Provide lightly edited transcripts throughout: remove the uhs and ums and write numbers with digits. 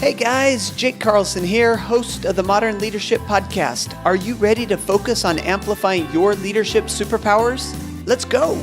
Hey guys, Jake Carlson here, host of the Modern Leadership Podcast. Are you ready to focus on amplifying your leadership superpowers? Let's go!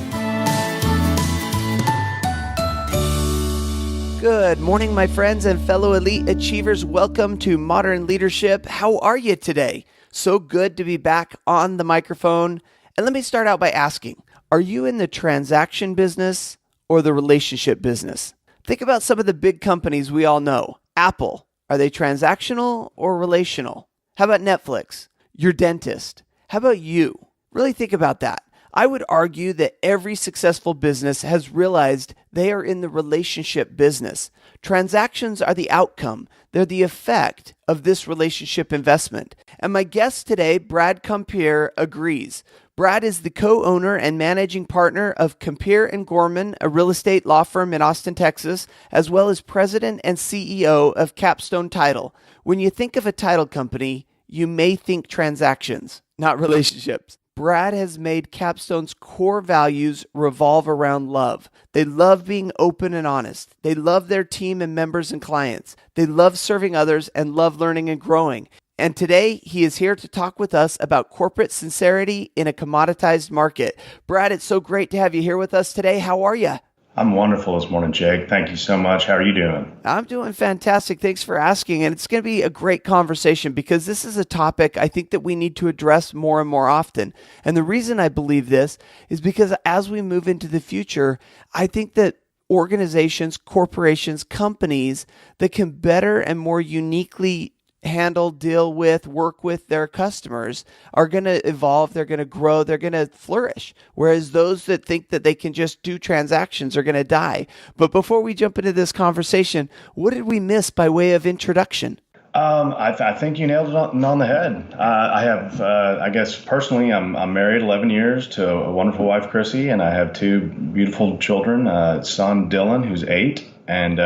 Good morning, my friends and fellow elite achievers. Welcome to Modern Leadership. How are you today? So good to be back on the microphone. And let me start out by asking, are you in the transaction business or the relationship business? Think about some of the big companies we all know. Apple, are they transactional or relational? How about Netflix? Your dentist? How about you? Really think about that. I would argue that every successful business has realized they are in the relationship business. Transactions are the outcome. They're the effect of this relationship investment. And my guest today, Brad Compere, agrees. Brad is the co-owner and managing partner of Compere and Gorman, a real estate law firm in Austin, Texas, as well as president and CEO of Capstone Title. When you think of a title company, you may think transactions, not relationships. Brad has made Capstone's core values revolve around love. They love being open and honest. They love their team and members and clients. They love serving others and love learning and growing. And today, he is here to talk with us about corporate sincerity in a commoditized market. Brad, it's so great to have you here with us today. How are you? I'm wonderful this morning, Jake. Thank you so much. How are you doing? I'm doing fantastic. Thanks for asking. And it's going to be a great conversation because this is a topic I think that we need to address more and more often. And the reason I believe this is because as we move into the future, I think that organizations, corporations, companies that can better and more uniquely handle, deal with, work with their customers are going to evolve, they're going to grow, they're going to flourish. Whereas those that think that they can just do transactions are going to die. But before we jump into this conversation, what did we miss by way of introduction? I think you nailed it on the head. I have, I guess personally, I'm married 11 years to a wonderful wife, Chrissy, and I have two beautiful children, son Dylan, who's 8, and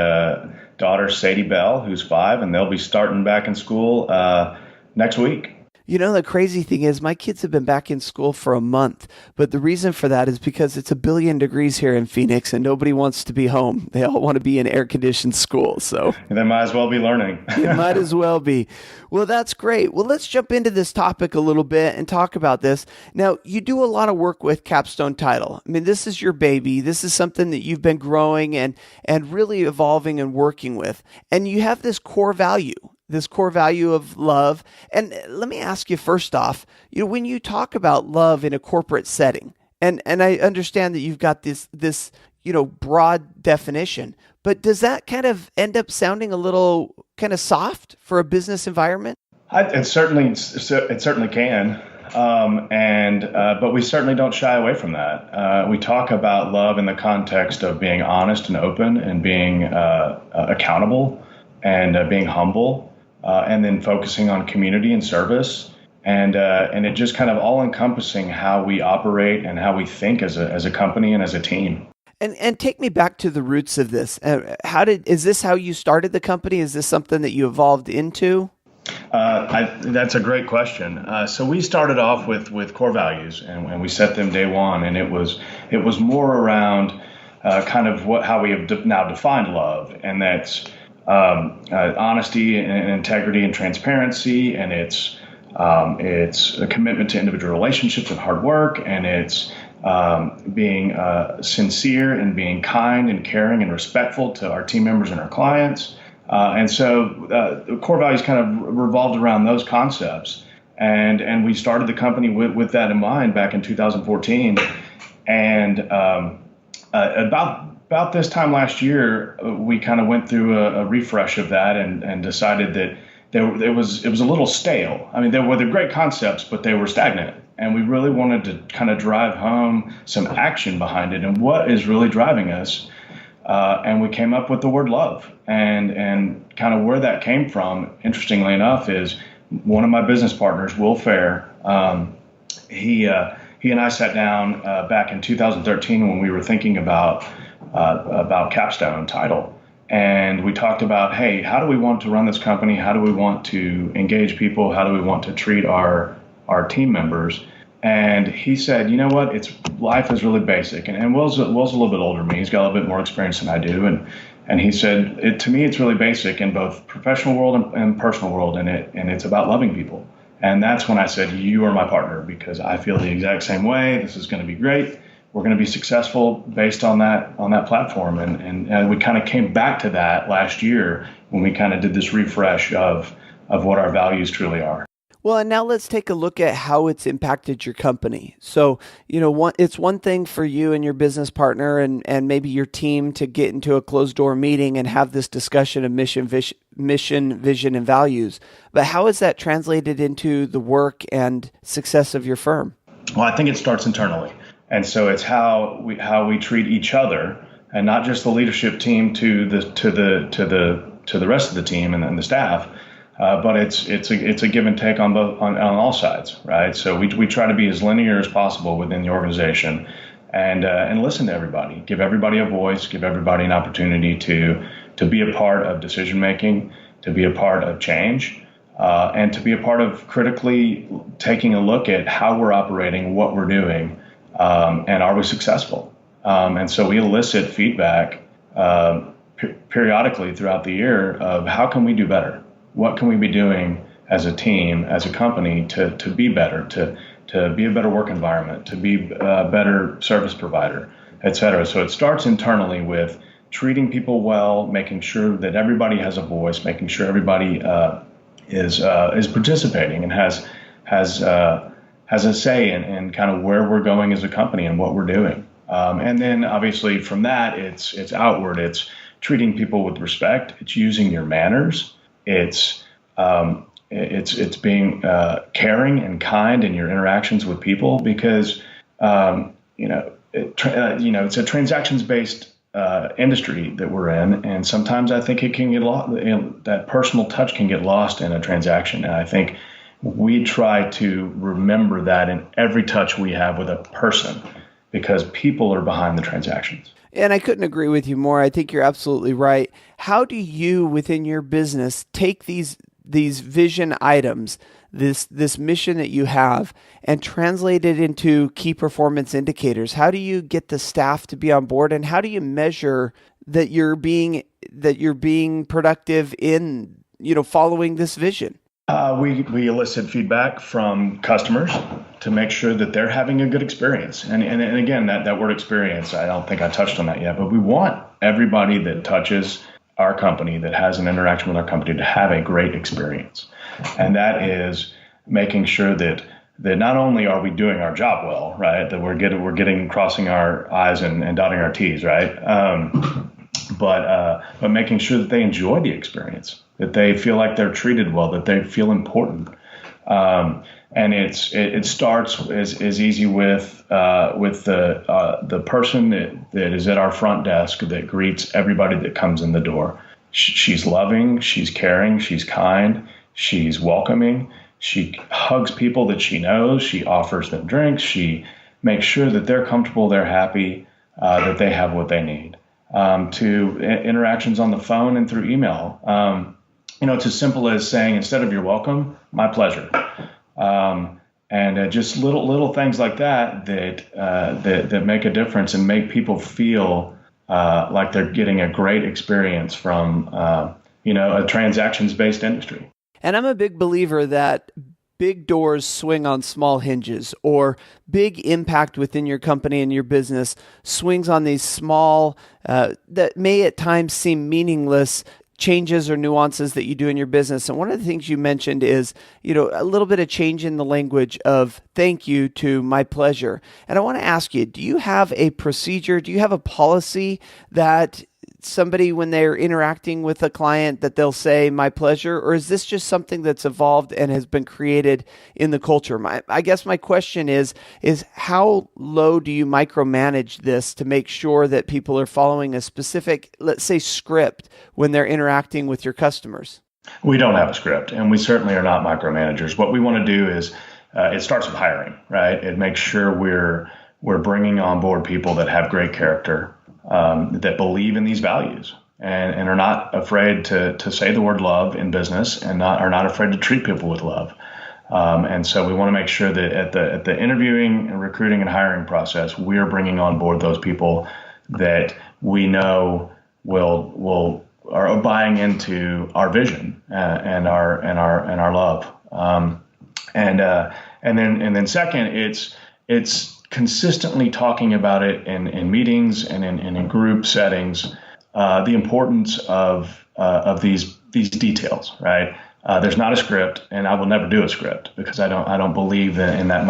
daughter Sadie Bell, who's 5, and they'll be starting back in school next week. You know, the crazy thing is my kids have been back in school for a month, but the reason for that is because it's 1 billion degrees here in Phoenix and nobody wants to be home. They all want to be in air-conditioned school. So they might as well be learning. It might as well be. Well, that's great. Well, let's jump into this topic a little bit and talk about this. Now, you do a lot of work with Capstone Title. I mean, this is your baby. This is something that you've been growing and really evolving and working with. And you have this core value of love. And let me ask you first off, when you talk about love in a corporate setting, and I understand that you've got this broad definition, but does that kind of end up sounding a little kind of soft for a business environment? It certainly can. But we certainly don't shy away from that. We talk about love in the context of being honest and open and being accountable and being humble. And then focusing on community and service, and it just kind of all encompassing how we operate and how we think as a company and as a team. And take me back to the roots of this. Is this how you started the company? Is this something that you evolved into? That's a great question. So we started off with core values, and we set them day one, and it was more around kind of how we have now defined love, and that's honesty and integrity and transparency, and it's a commitment to individual relationships and hard work, and it's being sincere and being kind and caring and respectful to our team members and our clients. And so the core values kind of revolved around those concepts, and we started the company with that in mind back in 2014, and about this time last year, we kind of went through a refresh of that and decided that it was a little stale. I mean, they were great concepts, but they were stagnant. And we really wanted to kind of drive home some action behind it and what is really driving us. And we came up with the word love. And kind of where that came from, interestingly enough, is one of my business partners, Will Fair. He and I sat down back in 2013 when we were thinking about Capstone Title. And we talked about, hey, how do we want to run this company? How do we want to engage people? How do we want to treat our team members? And he said, you know what, life is really basic. And Will's a little bit older than me. He's got a little bit more experience than I do. And he said, to me, it's really basic in both professional world and personal world, and it's about loving people. And that's when I said, you are my partner, because I feel the exact same way. This is going to be great. We're going to be successful based on that platform. And we kind of came back to that last year when we kind of did this refresh of what our values truly are. Well, and now let's take a look at how it's impacted your company. So, it's one thing for you and your business partner and maybe your team to get into a closed door meeting and have this discussion of mission, vision, and values. But how is that translated into the work and success of your firm? Well, I think it starts internally. And so it's how we treat each other, and not just the leadership team to the rest of the team and the staff. But it's a give and take on all sides, right? So we try to be as linear as possible within the organization, and listen to everybody, give everybody a voice, give everybody an opportunity to be a part of decision making, to be a part of change, and to be a part of critically taking a look at how we're operating, what we're doing, and are we successful? And so we elicit feedback periodically throughout the year of how can we do better. What can we be doing as a team, as a company, to be better, to be a better work environment, to be a better service provider, et cetera. So it starts internally with treating people well, making sure that everybody has a voice, making sure everybody is participating and has a say in kind of where we're going as a company and what we're doing. And then obviously from that, it's outward. It's treating people with respect. It's using your manners. It's being caring and kind in your interactions with people, because it's a transactions-based industry that we're in, and sometimes I think it can get lost. That personal touch can get lost in a transaction, and I think we try to remember that in every touch we have with a person, because people are behind the transactions. And I couldn't agree with you more. I think you're absolutely right. How do you, within your business, take these vision items, this mission that you have, and translate it into key performance indicators? How do you get the staff to be on board, and how do you measure that you're being productive in following this vision? We elicit feedback from customers to make sure that they're having a good experience. And again, that word experience, I don't think I touched on that yet, but we want everybody that touches our company, that has an interaction with our company, to have a great experience. And that is making sure that not only are we doing our job well, right, that we're crossing our I's and dotting our T's, right, but making sure that they enjoy the experience, that they feel like they're treated well, that they feel important. And it starts as easy with the person that is at our front desk that greets everybody that comes in the door. She's loving, she's caring, she's kind, she's welcoming. She hugs people that she knows. She offers them drinks. She makes sure that they're comfortable, they're happy, that they have what they need. To interactions on the phone and through email. It's as simple as saying, instead of "you're welcome," "my pleasure." And just little things like that make a difference and make people feel like they're getting a great experience from a transactions-based industry. And I'm a big believer that big doors swing on small hinges, or big impact within your company and your business swings on these small, that may at times seem meaningless changes or nuances that you do in your business. And one of the things you mentioned is, a little bit of change in the language of thank you to "my pleasure." And I want to ask you, do you have a procedure? Do you have a policy that somebody, when they're interacting with a client, that they'll say "my pleasure"? Or is this just something that's evolved and has been created in the culture? I guess my question is how low do you micromanage this to make sure that people are following a specific, let's say, script when they're interacting with your customers? We don't have a script, and we certainly are not micromanagers. What we want to do is, it starts with hiring, right? It makes sure we're bringing on board people that have great character, that believe in these values, and are not afraid to say the word love in business, and are not afraid to treat people with love. And so we want to make sure that at the interviewing and recruiting and hiring process, we are bringing on board those people that we know are buying into our vision and our love. And then second, it's consistently talking about it in meetings and in group settings, the importance of these details, right? There's not a script, and I will never do a script because I don't believe in that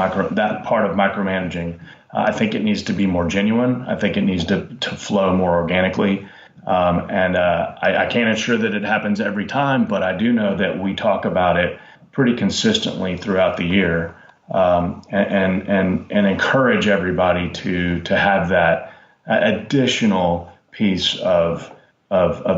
part of micromanaging. I think it needs to be more genuine. I think it needs to flow more organically. I can't ensure that it happens every time, but I do know that we talk about it pretty consistently throughout the year, and encourage everybody to have that additional piece of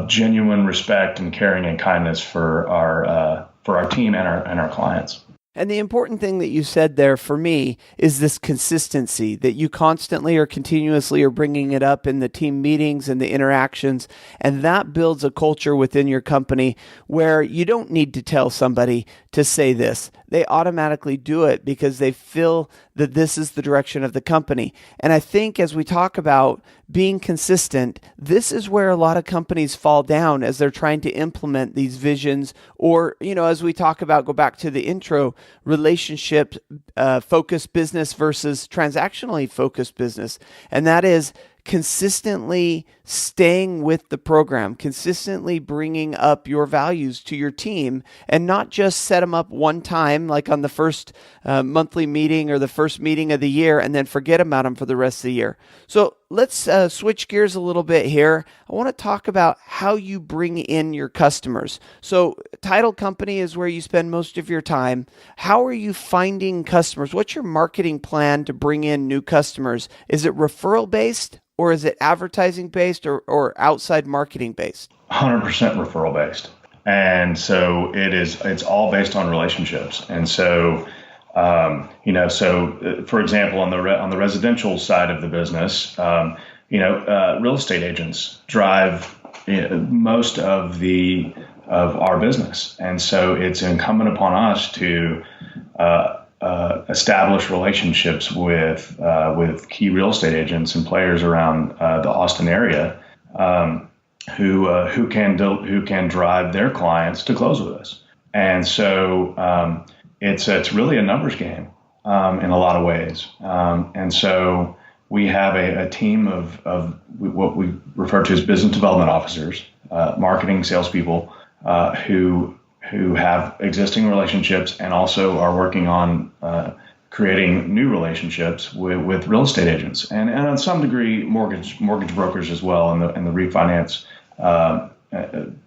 genuine respect and caring and kindness for our team and our clients. And the important thing that you said there for me is this consistency, that you constantly or continuously are bringing it up in the team meetings and the interactions. And that builds a culture within your company where you don't need to tell somebody to say this. They automatically do it because they feel that this is the direction of the company. And I think as we talk about being consistent, this is where a lot of companies fall down as they're trying to implement these visions, or, as we talk about, go back to the intro, relationship focused business versus transactionally focused business. And that is consistently staying with the program, consistently bringing up your values to your team, and not just set them up one time, like on the first monthly meeting or the first meeting of the year, and then forget about them for the rest of the year. So let's switch gears a little bit here. I want to talk about how you bring in your customers. So title company is where you spend most of your time. How are you finding customers? What's your marketing plan to bring in new customers? Is it referral based? Or is it advertising based or outside marketing based? 100% referral based. And so it's all based on relationships. And so, for example, on the residential side of the business, real estate agents drive most of our business. And so it's incumbent upon us to establish relationships with key real estate agents and players around the Austin area, who can drive their clients to close with us. And so it's really a numbers game in a lot of ways. And so we have a team of what we refer to as business development officers, marketing salespeople, who have existing relationships and also are working on creating new relationships with real estate agents and on some degree mortgage brokers as well in the refinance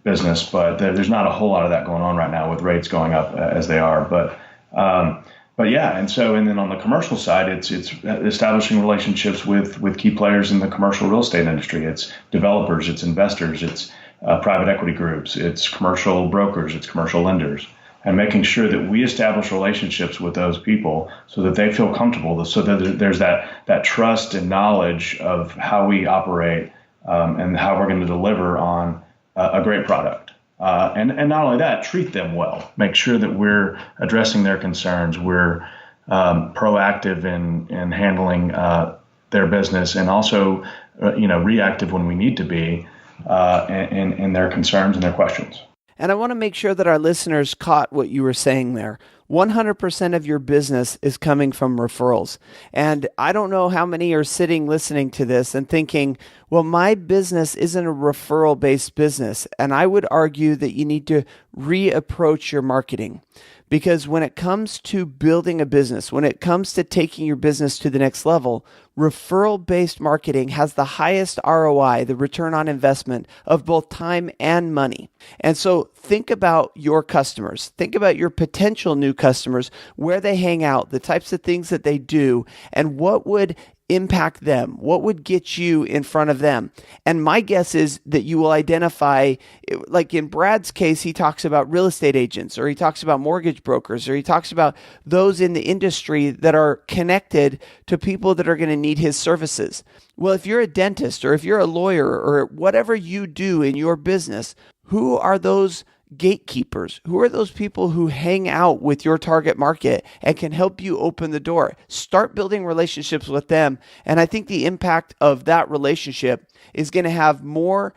business. But there's not a whole lot of that going on right now with rates going up as they are. But yeah, and then on the commercial side, it's establishing relationships with key players in the commercial real estate industry. It's developers, it's investors, it's private equity groups, it's commercial brokers, it's commercial lenders, and making sure that we establish relationships with those people so that they feel comfortable, so that there's that trust and knowledge of how we operate and how we're going to deliver on a great product. And not only that, treat them well, make sure that we're addressing their concerns, we're proactive in handling their business, and also reactive when we need to be in their concerns and their questions. And I want to make sure that our listeners caught what you were saying there. 100% of your business is coming from referrals. And I don't know how many are sitting listening to this and thinking, well, my business isn't a referral-based business. And I would argue that you need to reapproach your marketing. Because when it comes to building a business, when it comes to taking your business to the next level, referral-based marketing has the highest ROI, the return on investment of both time and money. And so think about your customers. Think about your potential new customers, where they hang out, the types of things that they do, and what would impact them? What would get you in front of them? And my guess is that you will identify, like in Brad's case, he talks about real estate agents, or he talks about mortgage brokers, or he talks about those in the industry that are connected to people that are going to need his services. Well, if you're a dentist, or if you're a lawyer, or whatever you do in your business, who are those gatekeepers? Who are those people who hang out with your target market and can help you open the door? Start building relationships with them. And I think the impact of that relationship is going to have more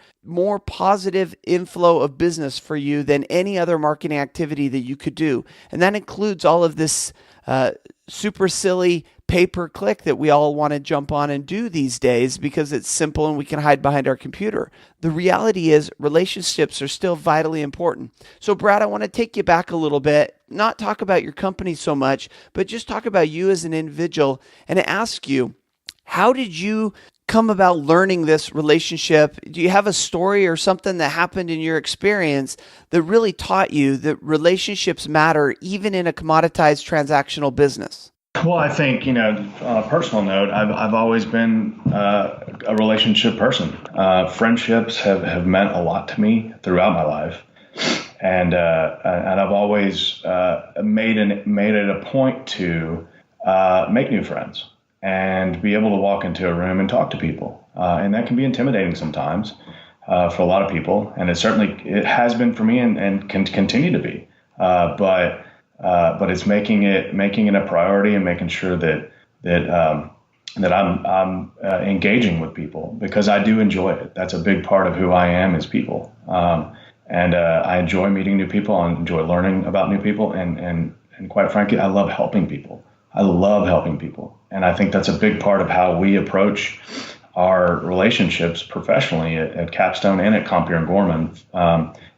positive inflow of business for you than any other marketing activity that you could do. And that includes all of this super silly pay-per-click that we all want to jump on and do these days because it's simple and we can hide behind our computer. The reality is relationships are still vitally important. So Brad, I want to take you back a little bit, not talk about your company so much, but just talk about you as an individual and ask you, how did you come about learning this relationship? Do you have a story or something that happened in your experience that really taught you that relationships matter even in a commoditized transactional business? Well, I think, on a personal note, I've always been a relationship person. Friendships have meant a lot to me throughout my life. And I've always made it a point to make new friends and be able to walk into a room and talk to people. And that can be intimidating sometimes for a lot of people. And it has been for me and can continue to be. But it's making it a priority and making sure that I'm engaging with people because I do enjoy it. That's a big part of who I am is people. And I enjoy meeting new people. I enjoy learning about new people. And quite frankly, I love helping people. And I think that's a big part of how we approach our relationships professionally at Capstone and at Compere and Gorman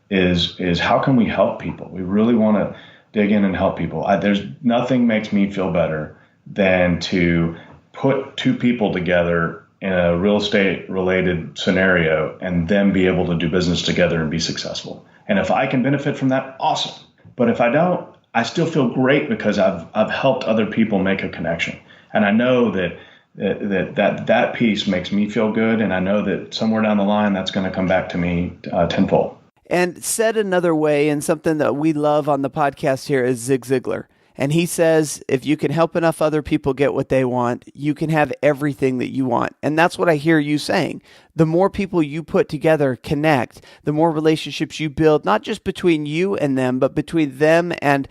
is how can we help people? We really want to dig in and help people. There's nothing makes me feel better than to put two people together in a real estate related scenario and then be able to do business together and be successful. And if I can benefit from that, awesome. But if I don't, I still feel great because I've helped other people make a connection. And I know that piece makes me feel good. And I know that somewhere down the line, that's going to come back to me tenfold. And said another way, and something that we love on the podcast here is Zig Ziglar. And he says, if you can help enough other people get what they want, you can have everything that you want. And that's what I hear you saying. The more people you put together connect, the more relationships you build, not just between you and them, but between them and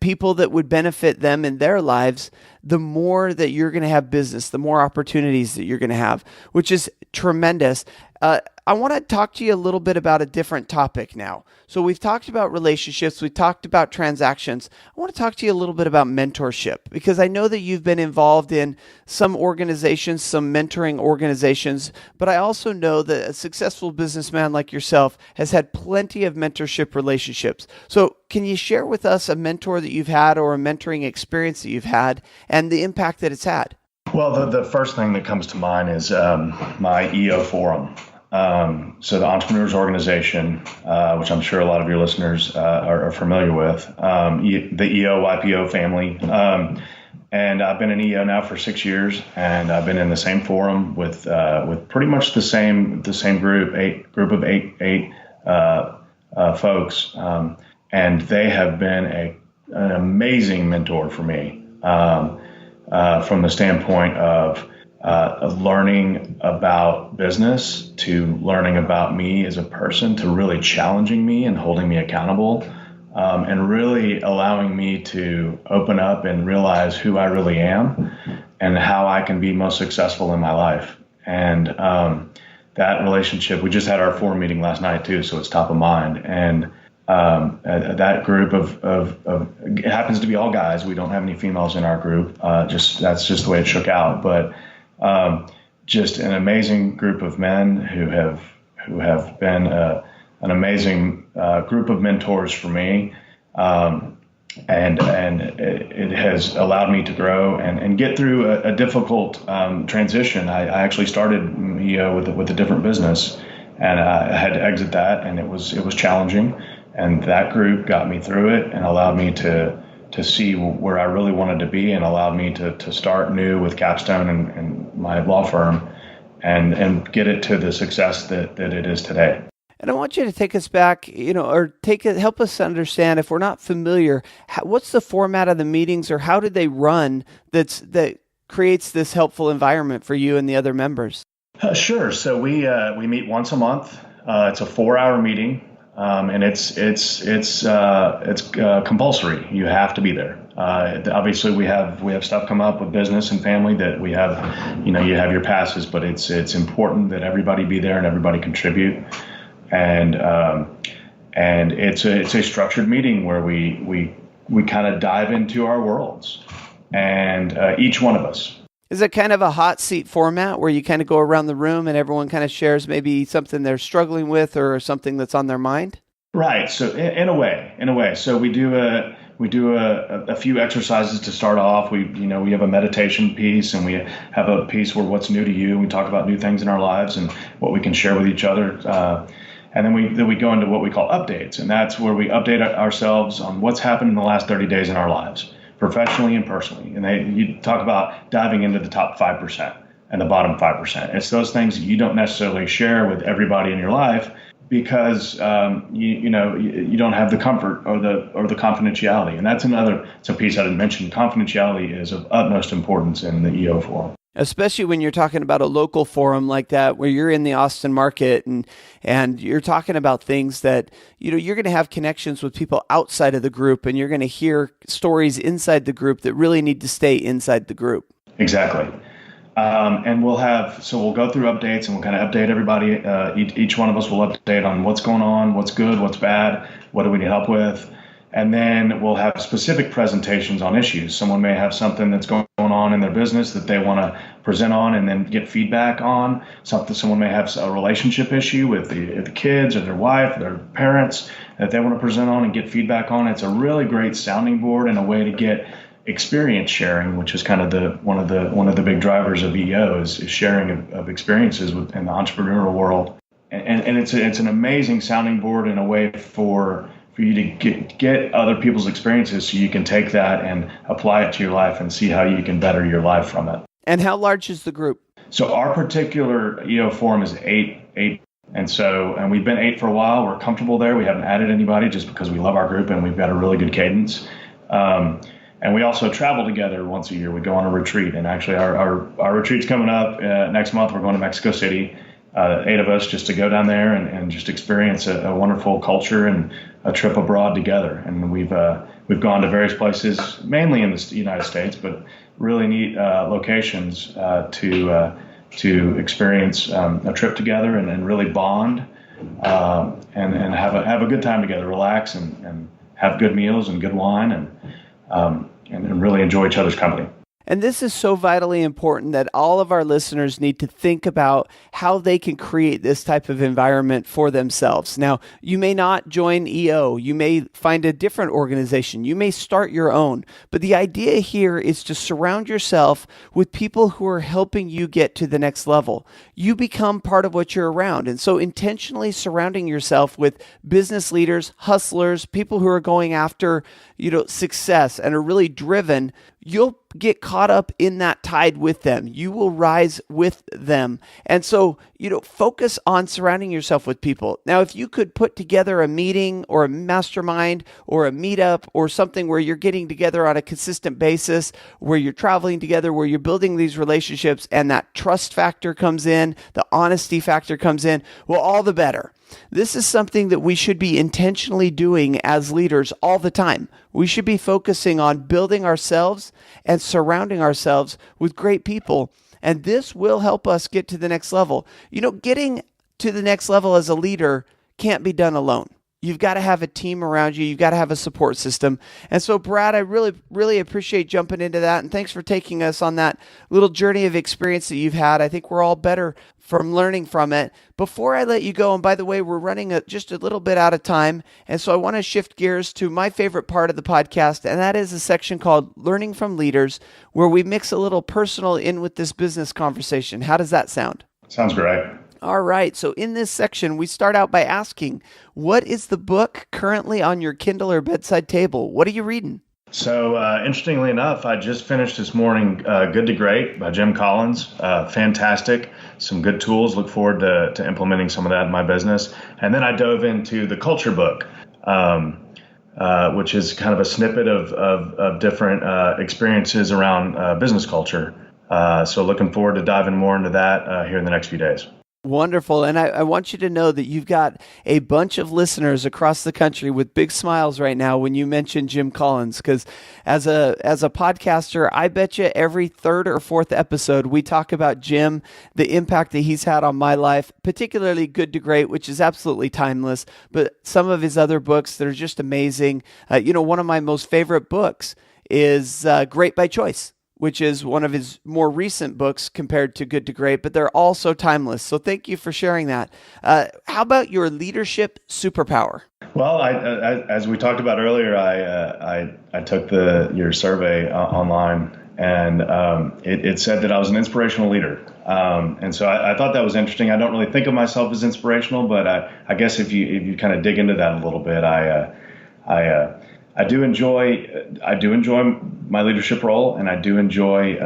people that would benefit them in their lives, the more that you're going to have business, the more opportunities that you're going to have, which is tremendous. I want to talk to you a little bit about a different topic now. So we've talked about relationships, we've talked about transactions. I want to talk to you a little bit about mentorship because I know that you've been involved in some organizations, some mentoring organizations, but I also know that a successful businessman like yourself has had plenty of mentorship relationships. So can you share with us a mentor that you've had or a mentoring experience that you've had and the impact that it's had? Well, the first thing that comes to mind is my EO forum. So the Entrepreneurs Organization, which I'm sure a lot of your listeners are familiar with, the EO YPO family. And I've been an EO now for 6 years, and I've been in the same forum with pretty much the same group of eight folks, and they have been an amazing mentor for me from the standpoint of learning about business to learning about me as a person to really challenging me and holding me accountable and really allowing me to open up and realize who I really am and how I can be most successful in my life. And that relationship, we just had our forum meeting last night too, so it's top of mind. And that group of it happens to be all guys. We don't have any females in our group. That's just the way it shook out. But just an amazing group of men who have been an amazing group of mentors for me, and it has allowed me to grow and get through a difficult transition. I actually started with a different business, and I had to exit that, and it was challenging. And that group got me through it and allowed me to see where I really wanted to be and allowed me to start new with Capstone and my law firm and get it to the success that it is today. And I want you to take us back, help us understand, if we're not familiar, what's the format of the meetings or how did they run that creates this helpful environment for you and the other members? Sure. So we meet once a month. It's a 4-hour meeting. and it's compulsory. You have to be there. Obviously, we have stuff come up with business and family that we have. You have your passes, but it's important that everybody be there and everybody contribute. And it's a structured meeting where we kind of dive into our worlds, and each one of us. Is it kind of a hot seat format where you kind of go around the room and everyone kind of shares maybe something they're struggling with or something that's on their mind? Right. So in a way. So we do a few exercises to start off. We have a meditation piece, and we have a piece where what's new to you. We talk about new things in our lives and what we can share with each other. And then we go into what we call updates, and that's where we update ourselves on what's happened in the last 30 days in our lives, professionally and personally. And you talk about diving into the top 5% and the bottom 5%. It's those things that you don't necessarily share with everybody in your life because you don't have the comfort or the confidentiality. And that's it's a piece I didn't mention. Confidentiality is of utmost importance in the EO forum. Especially when you're talking about a local forum like that, where you're in the Austin market and you're talking about things that, you're going to have connections with people outside of the group, and you're going to hear stories inside the group that really need to stay inside the group. Exactly. And we'll go through updates, and we'll kind of update everybody. Each one of us will update on what's going on, what's good, what's bad, what do we need help with. And then we'll have specific presentations on issues. Someone may have something that's going on in their business that they want to present on and then get feedback on. Someone may have a relationship issue with the kids or their wife, or their parents that they want to present on and get feedback on. It's a really great sounding board and a way to get experience sharing, which is kind of one of the big drivers of EO is sharing of experiences in the entrepreneurial world. And it's an amazing sounding board in a way for you to get other people's experiences so you can take that and apply it to your life and see how you can better your life from it. And how large is the group? So our particular EO forum is eight. And we've been 8 for a while. We're comfortable there. We haven't added anybody just because we love our group and we've got a really good cadence. And we also travel together once a year. We go on a retreat. And actually our retreat's coming up next month. We're going to Mexico City. 8 of us just to go down there and just experience a wonderful culture and a trip abroad together. And we've gone to various places, mainly in the United States, but really neat locations to experience a trip together and really bond and have a good time together, relax and have good meals and good wine and really enjoy each other's company. And this is so vitally important that all of our listeners need to think about how they can create this type of environment for themselves. Now, you may not join EO. You may find a different organization. You may start your own. But the idea here is to surround yourself with people who are helping you get to the next level. You become part of what you're around. And so intentionally surrounding yourself with business leaders, hustlers, people who are going after, success and are really driven, you'll get caught up in that tide with them. You will rise with them. And so, focus on surrounding yourself with people. Now, if you could put together a meeting or a mastermind or a meetup or something where you're getting together on a consistent basis, where you're traveling together, where you're building these relationships and that trust factor comes in, the honesty factor comes in, well, all the better. This is something that we should be intentionally doing as leaders all the time. We should be focusing on building ourselves and surrounding ourselves with great people. And this will help us get to the next level. Getting to the next level as a leader can't be done alone. You've got to have a team around you. You've got to have a support system. And so, Brad, I really, really appreciate jumping into that. And thanks for taking us on that little journey of experience that you've had. I think we're all better from learning from it. Before I let you go, and by the way, we're running just a little bit out of time. And so I want to shift gears to my favorite part of the podcast. And that is a section called Learning from Leaders, where we mix a little personal in with this business conversation. How does that sound? Sounds great. All right. So in this section, we start out by asking, what is the book currently on your Kindle or bedside table? What are you reading? So interestingly enough, I just finished this morning Good to Great by Jim Collins. Fantastic. Some good tools. Look forward to implementing some of that in my business. And then I dove into the Culture book, which is kind of a snippet of different experiences around business culture. So looking forward to diving more into that here in the next few days. Wonderful. And I want you to know that you've got a bunch of listeners across the country with big smiles right now when you mention Jim Collins, because as a podcaster, I bet you every third or fourth episode, we talk about Jim, the impact that he's had on my life, particularly Good to Great, which is absolutely timeless, but some of his other books that are just amazing. One of my most favorite books is Great by Choice, which is one of his more recent books compared to Good to Great, but they're all so timeless. So thank you for sharing that. How about your leadership superpower? Well, as we talked about earlier, I took your survey online, and it said that I was an inspirational leader. And so I thought that was interesting. I don't really think of myself as inspirational, but I guess if you kind of dig into that a little bit, I do enjoy my leadership role, and I do enjoy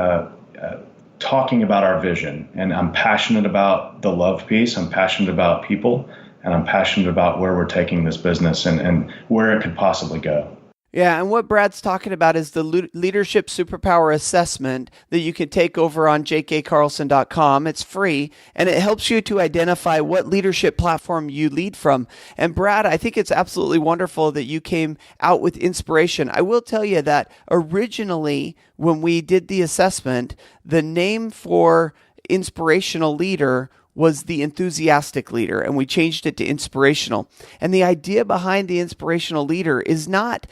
talking about our vision. And I'm passionate about the love piece. I'm passionate about people, and I'm passionate about where we're taking this business and where it could possibly go. Yeah, and what Brad's talking about is the Leadership Superpower Assessment that you can take over on jkcarlson.com. It's free, and it helps you to identify what leadership platform you lead from. And Brad, I think it's absolutely wonderful that you came out with inspiration. I will tell you that originally, when we did the assessment, the name for Inspirational Leader was the enthusiastic leader, and we changed it to inspirational. And the idea behind the inspirational leader is not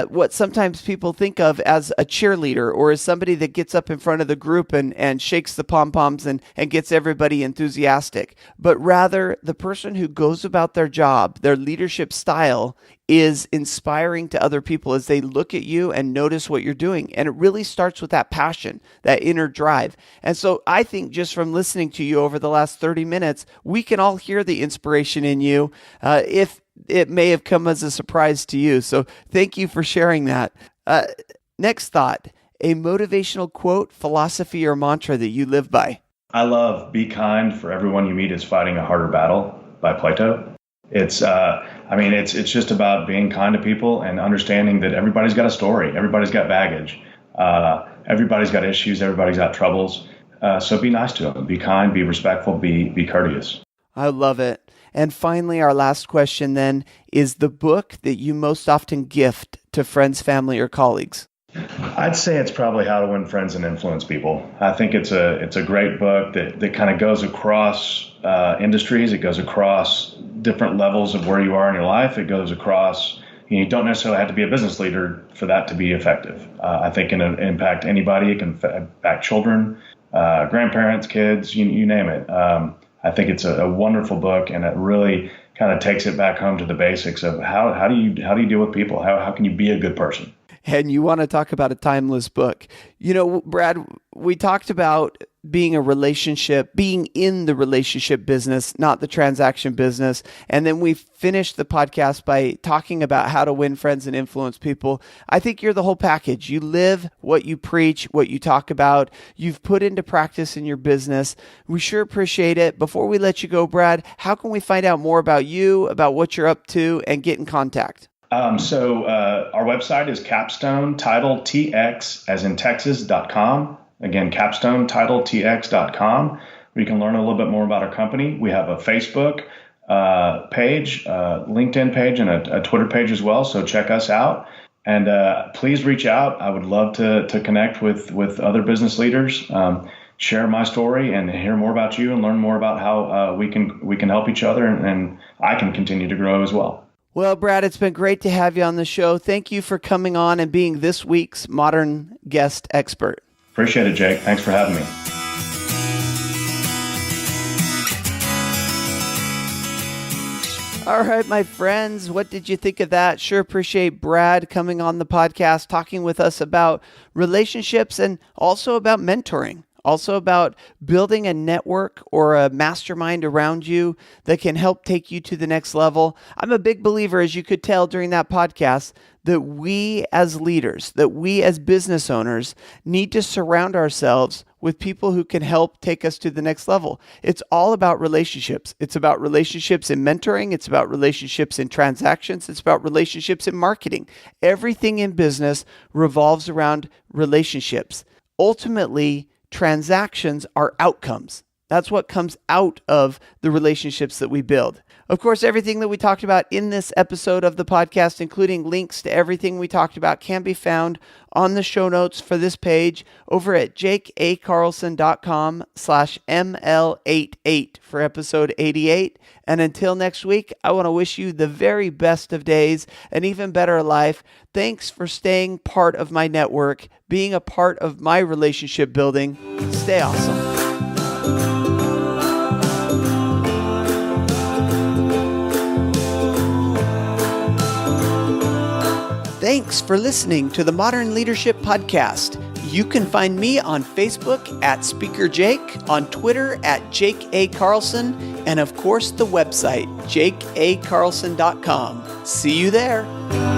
what sometimes people think of as a cheerleader or as somebody that gets up in front of the group and shakes the pom-poms and gets everybody enthusiastic, but rather the person who goes about their job, their leadership style, is inspiring to other people as they look at you and notice what you're doing. And it really starts with that passion, that inner drive. And so I think just from listening to you over the last 30 minutes, we can all hear the inspiration in you, if it may have come as a surprise to you. So thank you for sharing that. Next thought, a motivational quote, philosophy, or mantra that you live by. I love "Be kind, for everyone you meet is fighting a harder battle" by Plato. It's just about being kind to people and understanding that everybody's got a story, everybody's got baggage, everybody's got issues, everybody's got troubles. So be nice to them, be kind, be respectful, be courteous. I love it. And finally, our last question then is the book that you most often gift to friends, family, or colleagues. I'd say it's probably How to Win Friends and Influence People. I think it's a great book that kind of goes across industries. It goes across different levels of where you are in your life. It goes across, you don't necessarily have to be a business leader for that to be effective. I think it can impact anybody. It can impact children, grandparents, kids, you name it. I think it's a wonderful book, and it really kind of takes it back home to the basics of how do you deal with people? How can you be a good person? And you want to talk about a timeless book. Brad, we talked about being in the relationship business, not the transaction business. And then we finished the podcast by talking about how to win friends and influence people. I think you're the whole package. You live what you preach, what you talk about, you've put into practice in your business. We sure appreciate it. Before we let you go, Brad, how can we find out more about you, about what you're up to, and get in contact? So our website is Capstone, title TX, as in Texas.com. Again, Capstone, title TX.com, where you can learn a little bit more about our company. We have a Facebook page, LinkedIn page, and a Twitter page as well. So check us out. And please reach out. I would love to connect with other business leaders, share my story, and hear more about you and learn more about how we can help each other, and I can continue to grow as well. Well, Brad, it's been great to have you on the show. Thank you for coming on and being this week's Modern Guest Expert. Appreciate it, Jake. Thanks for having me. All right, my friends, what did you think of that? Sure appreciate Brad coming on the podcast, talking with us about relationships and also about mentoring. Also about building a network or a mastermind around you that can help take you to the next level. I'm a big believer, as you could tell during that podcast, that we as leaders, that we as business owners need to surround ourselves with people who can help take us to the next level. It's all about relationships. It's about relationships in mentoring. It's about relationships in transactions. It's about relationships in marketing. Everything in business revolves around relationships. Ultimately, transactions are outcomes. That's what comes out of the relationships that we build. Of course, everything that we talked about in this episode of the podcast, including links to everything we talked about, can be found on the show notes for this page over at jakeacarlson.com/ML88 for episode 88. And until next week, I want to wish you the very best of days, an even better life. Thanks for staying part of my network, being a part of my relationship building. Stay awesome. Thanks for listening to the Modern Leadership Podcast. You can find me on Facebook at Speaker Jake, on Twitter at Jake A. Carlson, and of course the website, jakeacarlson.com. See you there.